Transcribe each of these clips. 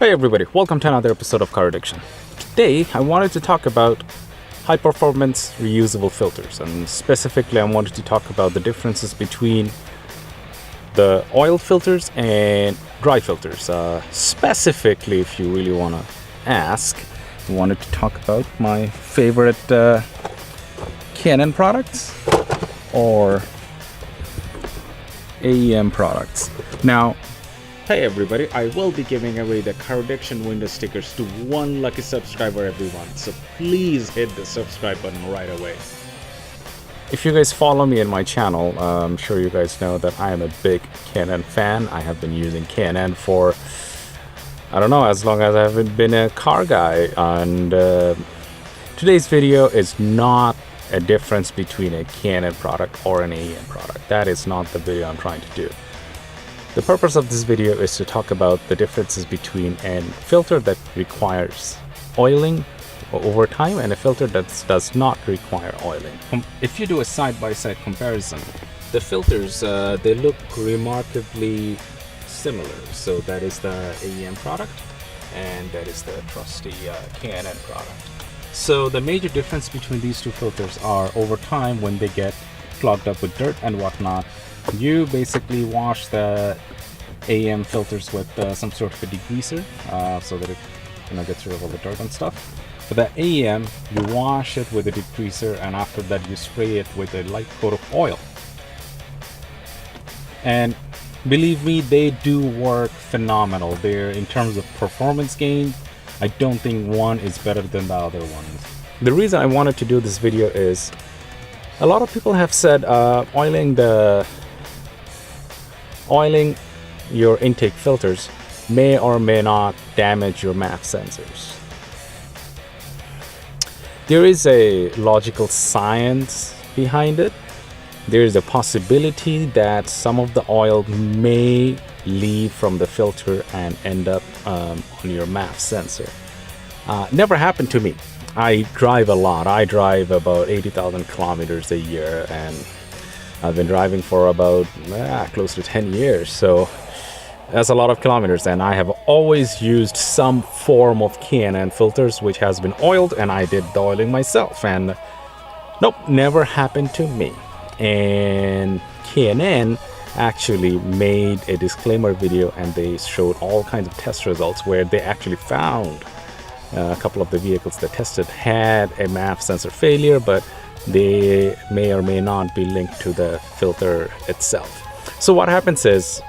Hey everybody, welcome to another episode of Car Addiction. Today I wanted to talk about high performance reusable filters, and specifically I wanted to talk about the differences between the oil filters and dry filters. Specifically, if you really want to ask, I wanted to talk about my favorite K&N products or AEM products. Now, hey everybody, I will be giving away the Car Addiction window stickers to one lucky subscriber every month, so please hit the subscribe button right away. If you guys follow me in my channel, I'm sure you guys know that I am a big K&N fan. I have been using K&N for, I don't know, as long as I haven't been a car guy. And today's video is not a difference between a K&N product or an AEM product. That is not the video I'm trying to do. The purpose of this video is to talk about the differences between a filter that requires oiling over time and a filter that does not require oiling. If you do a side-by-side comparison, the filters, they look remarkably similar. So that is the AEM product and that is the trusty K&N product. So the major difference between these two filters are over time when they get clogged up with dirt and whatnot. You basically wash the AEM filters with some sort of a degreaser so that it gets rid of all the dirt and stuff. For the AEM, you wash it with a degreaser and after that you spray it with a light coat of oil. And believe me, they do work phenomenal. They're, in terms of performance gain, I don't think one is better than the other one. The reason I wanted to do this video is a lot of people have said oiling your intake filters may or may not damage your MAF sensors. There is a logical science behind it. There is a possibility that some of the oil may leave from the filter and end up on your MAF sensor. Never happened to me. I drive a lot. I drive about 80,000 kilometers a year, and I've been driving for about close to 10 years. So that's a lot of kilometers, and I have always used some form of K&N filters which has been oiled, and I did the oiling myself, and nope, never happened to me. And K&N actually made a disclaimer video and they showed all kinds of test results where they actually found a couple of the vehicles they tested had a MAF sensor failure, but they may or may not be linked to the filter itself. So what happens is,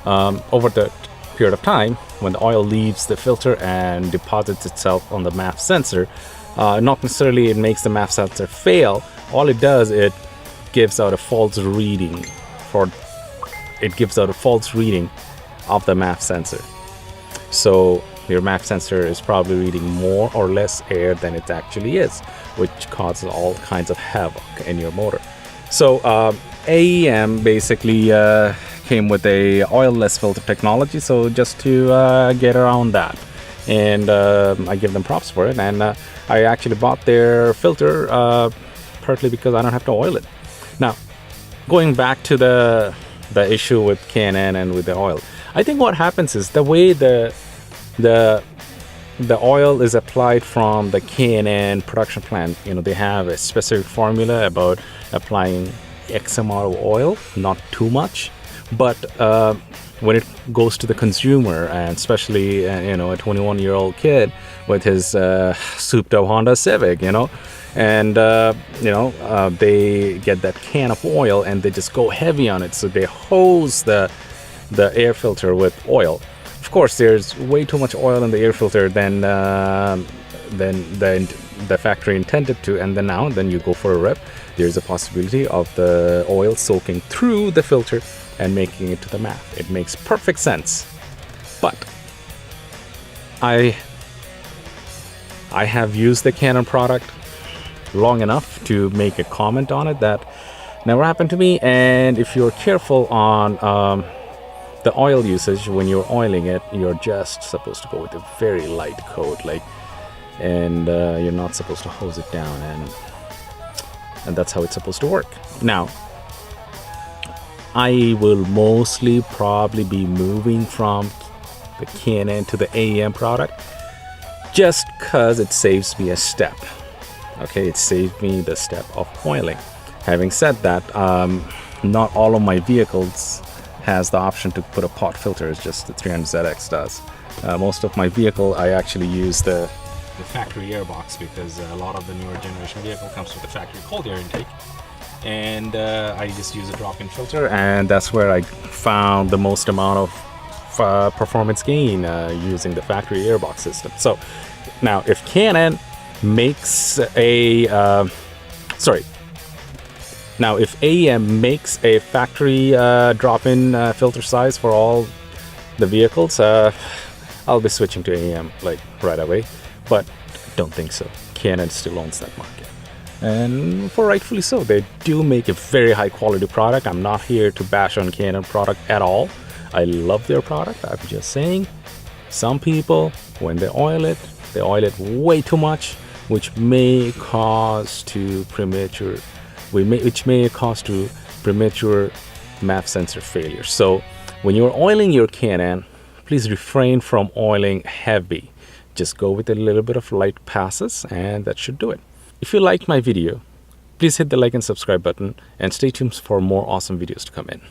over the period of time, when the oil leaves the filter and deposits itself on the MAF sensor, not necessarily it makes the MAF sensor fail. All it does, it gives out a false reading of the MAF sensor. So your MAF sensor is probably reading more or less air than it actually is, which causes all kinds of havoc in your motor. So AEM basically came with a oilless filter technology, so just to get around that, and I give them props for it. And I actually bought their filter partly because I don't have to oil it. Now, going back to the issue with K&N and with the oil, I think what happens is the way the oil is applied from the K&N production plant. They have a specific formula about applying X amount of oil, not too much. But when it goes to the consumer, and especially a 21-year-old kid with his souped-up Honda Civic, and they get that can of oil and they just go heavy on it. So they hose the air filter with oil. Of course, there's way too much oil in the air filter than the factory intended to, and then you go for a rip. There's a possibility of the oil soaking through the filter and making it to the MAF. It makes perfect sense. But I have used the K&N product long enough to make a comment on it that never happened to me. And if you're careful on the oil usage, when you're oiling it, you're just supposed to go with a very light coat, and you're not supposed to hose it down, and that's how it's supposed to work. Now, I will mostly probably be moving from the K&N to the AEM product, just because it saves me a step. Okay, it saved me the step of oiling. Having said that, not all of my vehicles has the option to put a pot filter, it's just the 300ZX does. Most of my vehicle, I actually use the factory airbox, because a lot of the newer generation vehicle comes with a factory cold air intake. And I just use a drop-in filter, and that's where I found the most amount of performance gain using the factory airbox system. So now if K&N makes a now if AEM makes a factory drop-in filter size for all the vehicles, I'll be switching to AEM like right away, but don't think so. K&N still owns that market, and for rightfully so. They do make a very high quality product. I'm not here to bash on K&N product at all. I love their product. I'm just saying, some people, when they oil it way too much, which may cause to premature MAP sensor failure. So when you're oiling your K&N, please refrain from oiling heavy. Just go with a little bit of light passes, and that should do it. If you liked my video, please hit the like and subscribe button, and stay tuned for more awesome videos to come in.